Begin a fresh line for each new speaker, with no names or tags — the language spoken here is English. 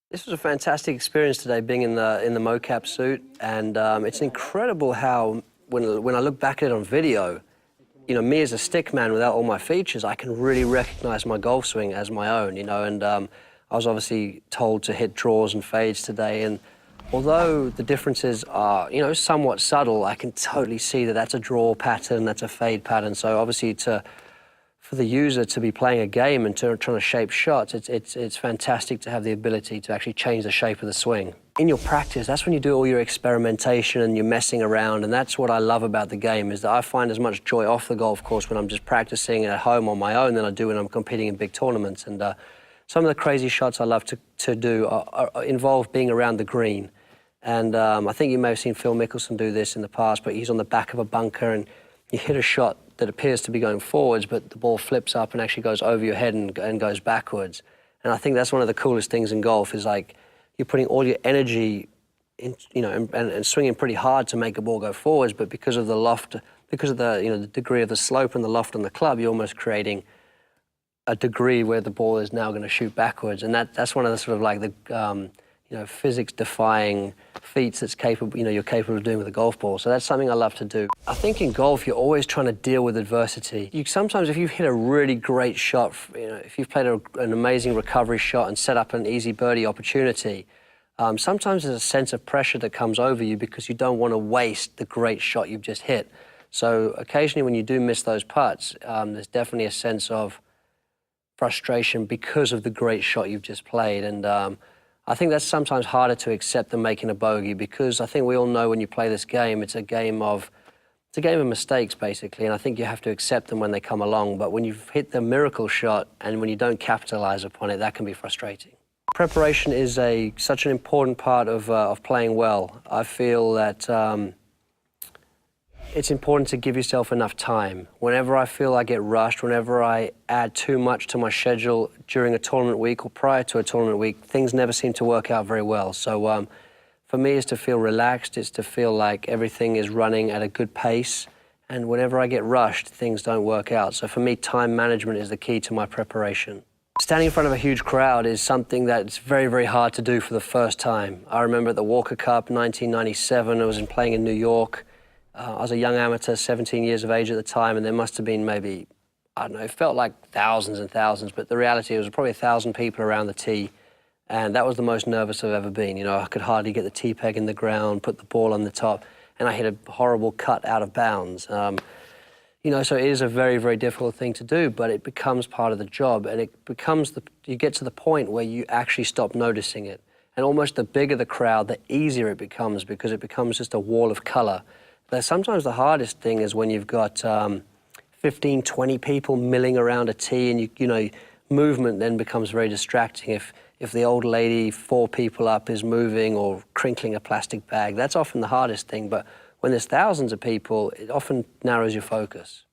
This was a fantastic experience today, being in the Mocap suit, and it's incredible how when I look back at it on video, me as a stick man without all my features, I can really recognize my golf swing as my own, and I was obviously told to hit draws and fades today, and although the differences are, somewhat subtle, I can totally see that that's a draw pattern, that's a fade pattern. So obviously for the user to be playing a game and trying to shape shots, it's fantastic to have the ability to actually change the shape of the swing. In your practice, that's when you do all your experimentation and you're messing around, and that's what I love about the game, is that I find as much joy off the golf course when I'm just practicing at home on my own than I do when I'm competing in big tournaments. And some of the crazy shots I love to do involve being around the green. And I think you may have seen Phil Mickelson do this in the past, but he's on the back of a bunker and you hit a shot that appears to be going forwards, but the ball flips up and actually goes over your head and goes backwards. And I think that's one of the coolest things in golf, is like you're putting all your energy in, and swinging pretty hard to make a ball go forwards, but because of the loft, because of the degree of the slope and the loft on the club, you're almost creating a degree where the ball is now going to shoot backwards. And that's one of the sort of like the physics-defying feats that's capable, you're capable of doing with a golf ball. So that's something I love to do. I think in golf, you're always trying to deal with adversity. Sometimes if you've hit a really great shot, if you've played an amazing recovery shot and set up an easy birdie opportunity, sometimes there's a sense of pressure that comes over you because you don't want to waste the great shot you've just hit. So occasionally when you do miss those putts, there's definitely a sense of frustration because of the great shot you've just played. And I think that's sometimes harder to accept than making a bogey, because I think we all know when you play this game, it's a game of mistakes, basically, and I think you have to accept them when they come along. But when you've hit the miracle shot and when you don't capitalize upon it, that can be frustrating. Preparation is such an important part of playing well. I feel that it's important to give yourself enough time. Whenever I feel I get rushed, whenever I add too much to my schedule during a tournament week or prior to a tournament week, things never seem to work out very well. So for me, it's to feel relaxed, it's to feel like everything is running at a good pace. And whenever I get rushed, things don't work out. So for me, time management is the key to my preparation. Standing in front of a huge crowd is something that's very, very hard to do for the first time. I remember at the Walker Cup, 1997, I was playing in New York. I was a young amateur, 17 years of age at the time, and there must have been maybe, I don't know, it felt like thousands and thousands, but the reality was probably 1,000 people around the tee, and that was the most nervous I've ever been. I could hardly get the tee peg in the ground, put the ball on the top, and I hit a horrible cut out of bounds. So it is a very, very difficult thing to do, but it becomes part of the job, and you get to the point where you actually stop noticing it. And almost the bigger the crowd, the easier it becomes, because it becomes just a wall of color. But sometimes the hardest thing is when you've got 15, 20 people milling around a tee, and movement then becomes very distracting. If the old lady 4 people up is moving or crinkling a plastic bag, that's often the hardest thing. But when there's thousands of people, it often narrows your focus.